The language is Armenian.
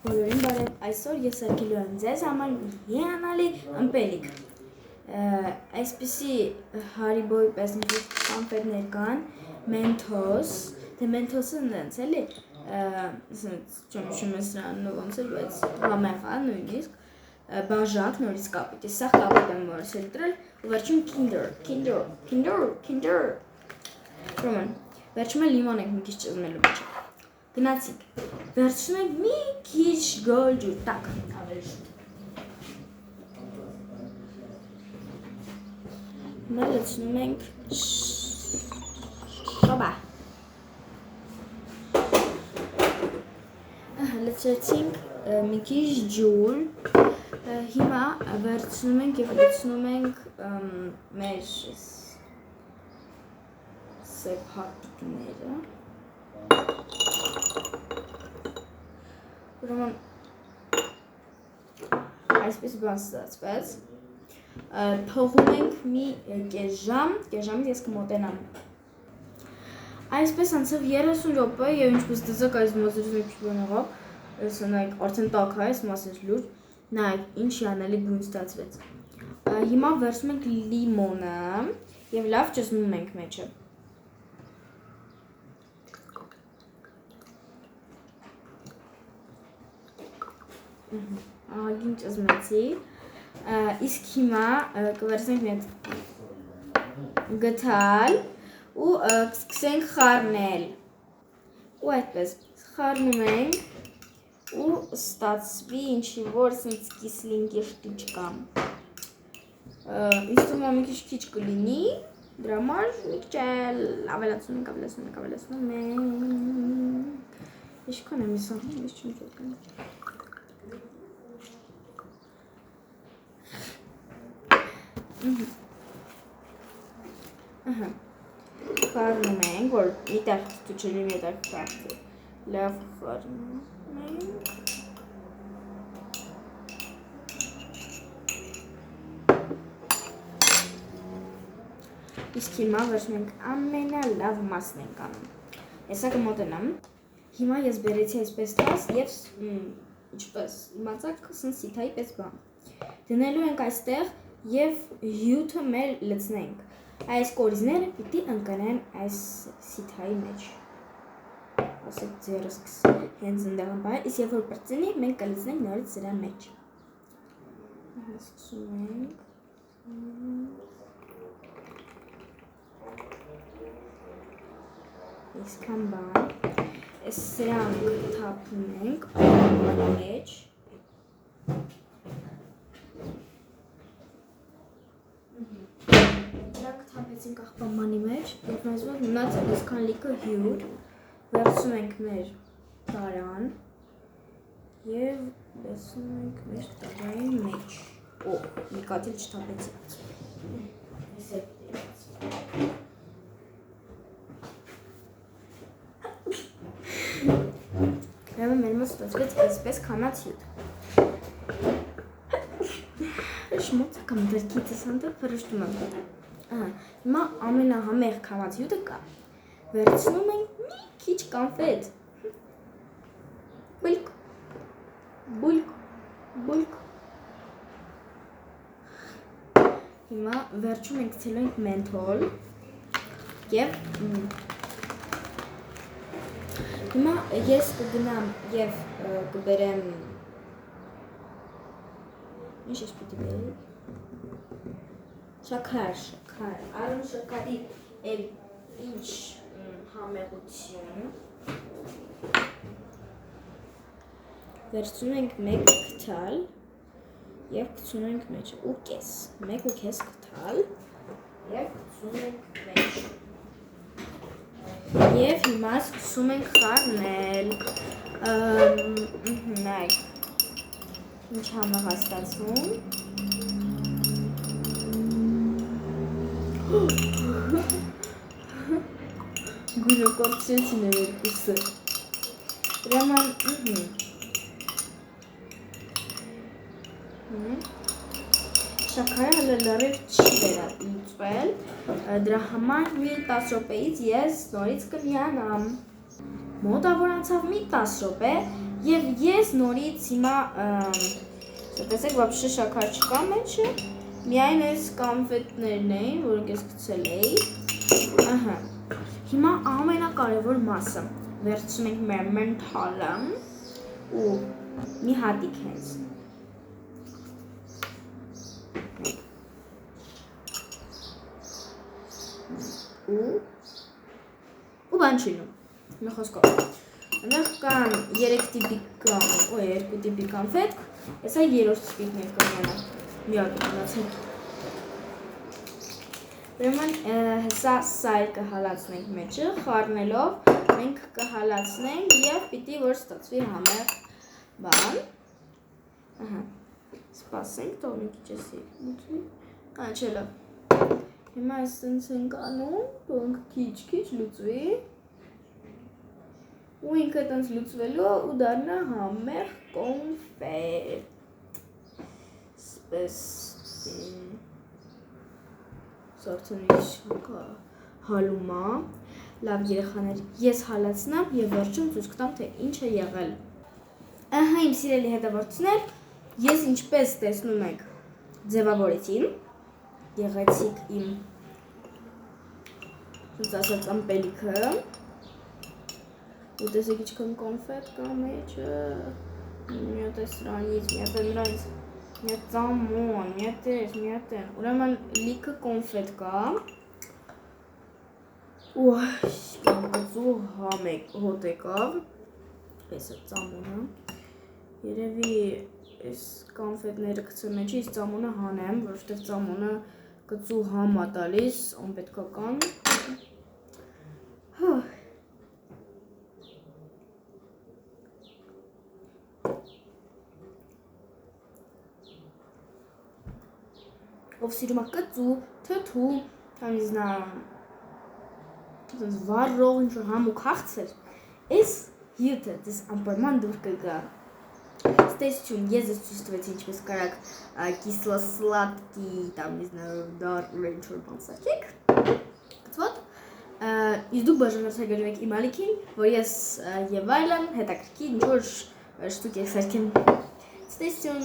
Բոլորին բարև, այսօր ես արկելու եմ ձեզ համար հիանալի ըմպելիք։ Այսպիսի Haribo-ի պես նույնիսկ կոնֆետներ կան, Mentos, դե Mentos-ը նենց էլի, չեմ հիշում ես նրան ոնց էր, բայց համեղ է նույնիսկ, բաժակ նորից կապիտ, ես սաղ կապիտ եմ որսել դրել, ու վերջում Kinder, Ուրեմն, վերջում լիմոն ենք մի քիչ ճզմելու մեջ։ Գնացինք, վերցնում ենք մի քիչ գոլ ջուր, տակ, ավելի շուտ։ Հիմա լցնում ենք շոբա։ Լցրեցինք մի քիչ ջուր, հիմա վերցնում ենք և լցնում ենք մեր սեփակները։ Ուրեմն այսպես բան ստացվեց, թողում ենք մի կես ժամ, կես ժամից ես կմոտենամ։ Այսպես անցավ 30 րոպե և ինչպես դզակ այս մազերից մի քիչ բան եղավ, նայեք արդեն տաք է այս մասից լուրջ, նայեք ինչ հիանալի բույն ստացվեց։ Հիմա վերցնում ենք լիմոնը և լավ ճզմում ենք մեջը։ Ահագին ճզմեցի, իսկ հիմա կվերցնենք մի հատ գթալ ու կսկսենք խառնել։ Ու այդպես խառնում ենք ու ստացվի ինչի որ սենց կիսլինկի շտիչկա։ Ինձ թվում է մի քիչ կլինի, դրա համար մի քիչ ավելացնում ենք։ Ինչքան եմ ես անում, ես չեմ ճոգնում։ Խառնում ենք, որ մի տեղ թուչելի մի տեղ կախտի, լավ խառնում ենք։ Իսկ հիմա վերջում ենք ամենալավ մասն ենք անում։ Հեսա կմոտենամ, հիմա ես բերեցի այսպես տաս և ինչպես իմացակ սն սիթայի պես բան։ Դնելու ենք այստեղ և հյութը մեր լցնենք։ Այս կորիզները պիտի ընկնեն այս սիթայի մեջ։ Ասեք ձերս հենց ընդեղ ընպահել, իսկ երբ որ պրծնի, մենք կլցնենք նորից սրա մեջ։ Սկսում ենք։ Իսկան բան, սրանք թափում ենք մեջ։ Դրանք թափեցինք աղբամանի մեջ, և նայզվող մնացել իսկան լիքը հյուր, վերցում ենք մեր տարան և վերցում ենք մեր տարայի մեջ։ Օ, մի կաթիլ չթափեցի։ Մեր մոտ ստացվեց այսպես քամած հյութ։ Շմոց կամ դրկիցս հանդեպ վրշտում եմ։ Հիմա ամենահամեղ քամած հյութը կա։ Վերցնում ենք մի քիչ կոնֆետ։ Բուլկ, բուլկ, բուլկ։ Հիմա վերջում ենք ցելու ենք մենթոլ և հիմա ես կգնամ և կբերեմ ինչ ես պիտի բերի շաքար, առում շաքարի ինչ համեղություն վերցնում ենք մեկ գթալ և կցում ենք մեջը ու կես, մեկ ու կես գթալ և կցում ենք մեջ և հիմա սկսում ենք խառնել, նայք, ինչ համեղ է ստացվում, գունը կորցրեցին է երկուսը, ուրեմն, շաքարը հələ լրիվ չի վերալուծվել, դրա համար մի 10 րոպեից ես նորից կմիանամ։ Մոտավոր անցավ մի 10 րոպե Եվ ես նորից հիմա տեսեք, вообще շաքար չկա մեջը, միայն այս կոնֆետներն էին, որոնք ես գցել էի։ Ահա։ Հիմա ամենակարևոր մասը, վերցնում ենք մեր մենթալը ու մի հատիկ հենց։ Ու բան չինում, մի խոսքով։ Այնեղ կան 3 տիպի կամ, 2 տիպի կոնֆետ, հեսա 3-րդ տիպն ենք կնենա, մի ատիկ մնացենք։ Ուրեմն հեսա սայլ կհալացնենք մեջը, խառնելով, մենք կհալացնենք և պիտի որ ստացվի համեղ բան։ Ահա, սպասենք, թող մի քիչ էսի լուծվի, չէ լավ։ Հիմա այս սենց ենք անում, թող քիչ լուծվի։ Ու ինքը տենց լուծվելու ու դառնա համեղ կոնֆետ։ Սպես սարդոնից հալումա, լավ երեխաներ, ես հալացնամ և վերջում ցույց կտամ, թե ինչ է եղել։ Ահա իմ սիրելի հետևորդներ, ես ինչպես տեսնում եք ձևավորեցի, եղեցիք իմ ոնց ասած ամպելիքը, ու տեսեք ինչքան կոնֆետ կա մեջը, մի հատ է սրանից, մի հատ է նրանից, մի հատ ծամոն, մի հատ էս, մի հատ են, ուրեմն լիքը կոնֆետ կա, ու կգծու հոտ եկավ, ես է ծամոնը, երևի այս կոնֆետները գցեմ մեջի, ես ծամոնը հանեմ, որովհետև ծամոնը գծու համ է տալիս, անպետքական։ Ով սիրում է կծու, թթու, կամ իզնամ վառող ինչ-որ համուկ հաղթեր, այս հյութը դες անպայման դուր կգա։ Ստեսություն, ես ես ցույց տվեցի ինչպես կարաք կիսլо-սլադկի, там, не знаю, դար ինչ-որ բան սարքեք, գծվոտ, իսկ դուք բաժանորդագրվեք եք իմ ալիքին, որ ես և այլն հետաքրքիր ինչ-որ շտուկ եք սարքեմ։ Ստեսություն։